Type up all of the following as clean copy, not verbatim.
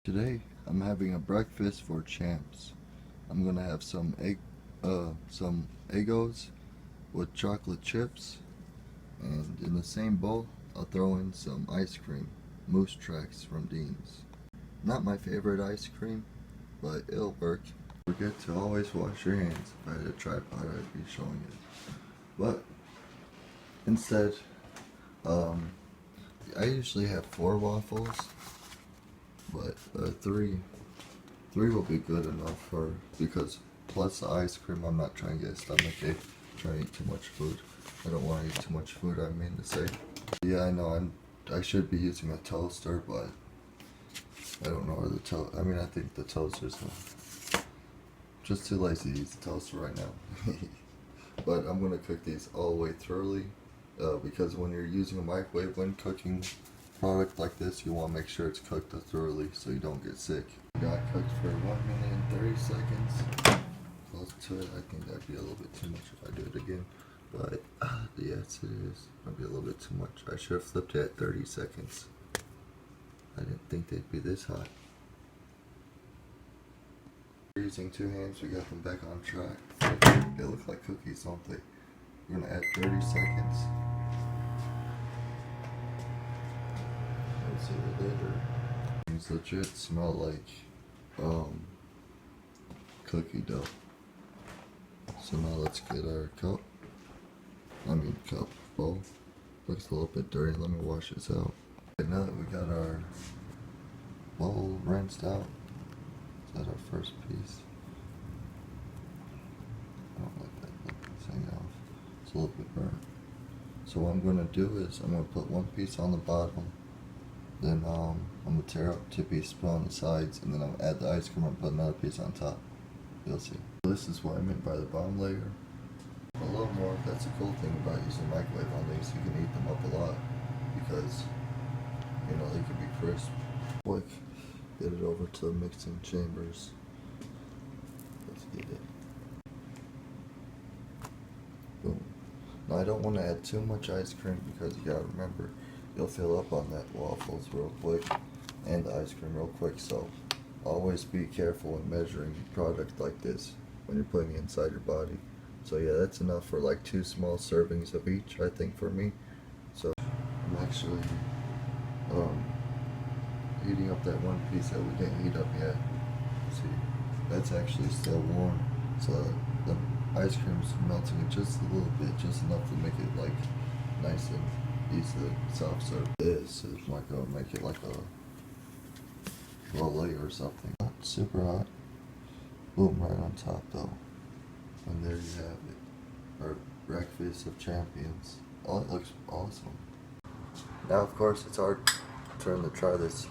Today I'm having a breakfast for champs. I'm gonna have some Eggos with chocolate chips, and in the same bowl I'll throw in some ice cream, Moose Tracks from Dean's. Not my favorite ice cream, but it'll work. Don't forget to always wash your hands. If I had a tripod, I'd be showing it. But instead, I usually have 4 waffles, but three will be good enough because plus the ice cream, I'm not trying to get a stomachache, trying to eat too much food. I don't want to eat too much food, I mean to say. Yeah, I know I should be using a toaster, but I don't know where the I mean, I think the toaster's just too lazy to use the toaster right now. But I'm gonna cook these all the way thoroughly, because when you're using a microwave when cooking product like this, you want to make sure it's cooked thoroughly so you don't get sick. Got cooked for 1 minute and 30 seconds. Close to it. I think that'd be a little bit too much if I do it again. But yes, it is. Might be a little bit too much. I should have flipped it at 30 seconds. I didn't think they'd be this hot. Using 2 hands, we got them back on track. They look like cookies, don't they? We're gonna add 30 seconds. Let's see what they do. These legit smell like cookie dough. So now let's get our bowl. Looks a little bit dirty. Let me wash this out. Okay, now that we got our bowl rinsed out, is that our first piece? I don't like that thing off. It's a little bit burnt. So what I'm going to do is I'm going to put 1 piece on the bottom, then I'm going to tear up 2 pieces, put on the sides, and then I'll add the ice cream and put another piece on top. You'll see. This is what I meant by the bottom layer. A little more, that's a cool thing about using a microwave on these. You can heat them up a lot because, you know, they can be crisp. Quick, get it over to the mixing chambers. Let's get it. Boom. Now I don't want to add too much ice cream because you gotta remember, you'll fill up on that waffles real quick and the ice cream real quick, so always be careful when measuring product like this when you're putting it inside your body. So yeah, that's enough for like 2 small servings of each, I think, for me. So I'm actually heating up that 1 piece that we didn't heat up yet. See, that's actually still warm, so the ice cream's melting it just a little bit, just enough to make it like nice and easy soft serve. This is not gonna make it like a roll or something. Not super hot. Boom, right on top though. And there you have it. Our breakfast of champions. Oh, it looks awesome. Now of course it's our turn to try this.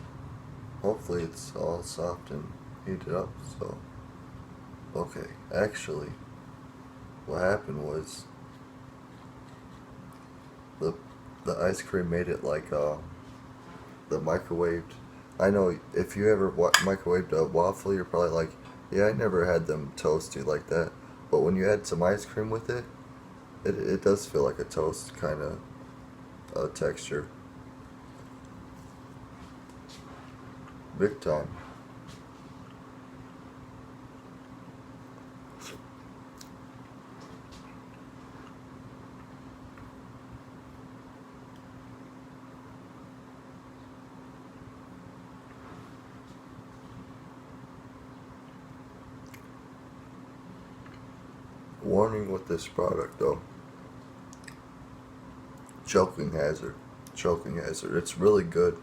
Hopefully it's all soft and heated up, so. Okay, actually, what happened was the ice cream made it like the microwaved. I know if you ever microwaved a waffle, you're probably like, yeah, I never had them toasty like that. But when you add some ice cream with it, it does feel like a toast kind of texture. Big time. Warning with this product though. Choking hazard. Choking hazard. It's really good,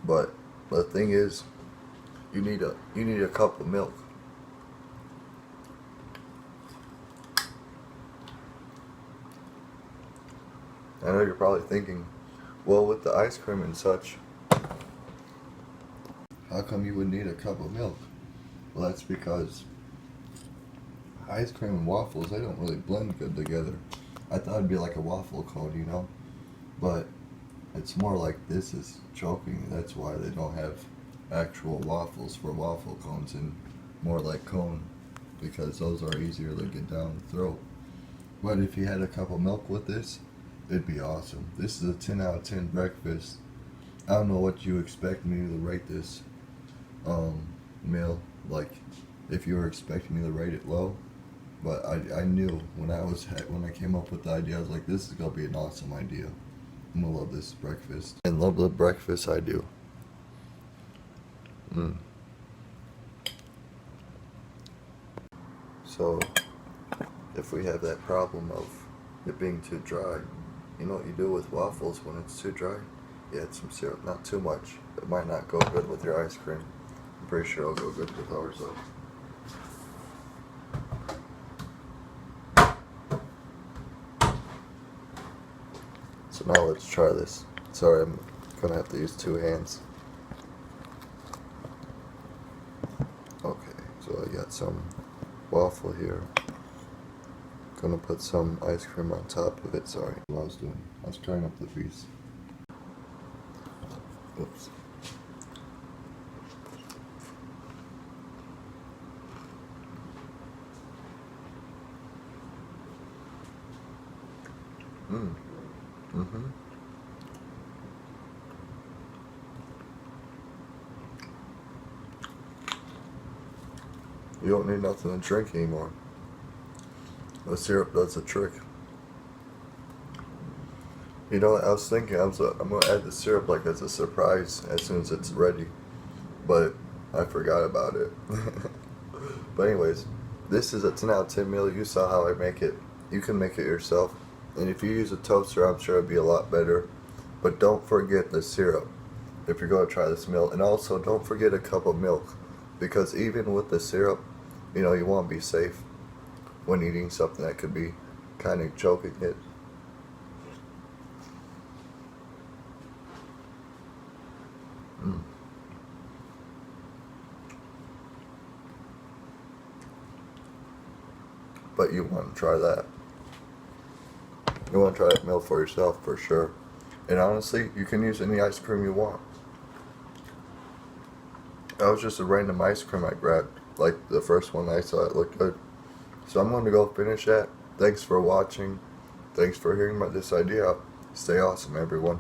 but the thing is, you need a cup of milk. I know you're probably thinking, well, with the ice cream and such, how come you would need a cup of milk? Well, that's because ice cream and waffles, they don't really blend good together. I thought it'd be like a waffle cone, you know, but it's more like this is choking. That's why they don't have actual waffles for waffle cones and more like cone, because those are easier to get down the throat. But if you had a cup of milk with this, it'd be awesome. This is a 10 out of 10 breakfast. I don't know what you expect me to rate this. meal, like if you were expecting me to rate it low. But I knew when I came up with the idea, I was like, this is gonna be an awesome idea. I'm gonna love this breakfast. And love the breakfast I do. So if we have that problem of it being too dry, you know what you do with waffles when it's too dry? You add some syrup, not too much. It might not go good with your ice cream. I'm pretty sure it'll go good with ours though. So now let's try this. Sorry, I'm gonna have to use two hands. Okay, so I got some waffle here. Gonna put some ice cream on top of it. Sorry, what I was trying up the piece. Oops. You don't need nothing to drink anymore. The syrup does the trick. You know what I was thinking? I'm gonna add the syrup like as a surprise as soon as it's ready, but I forgot about it. But anyways, this is a 10 out of 10 meal. You saw how I make it. You can make it yourself, and if you use a toaster, I'm sure it'd be a lot better. But don't forget the syrup if you're gonna try this meal, and also don't forget a cup of milk, because even with the syrup, you know, you want to be safe when eating something that could be kind of choking it. But you want to try that. You want to try that meal for yourself for sure. And honestly, you can use any ice cream you want. That was just a random ice cream I grabbed. Like the first one I saw, it looked good. So I'm going to go finish that. Thanks for watching. Thanks for hearing about this idea. Stay awesome, everyone.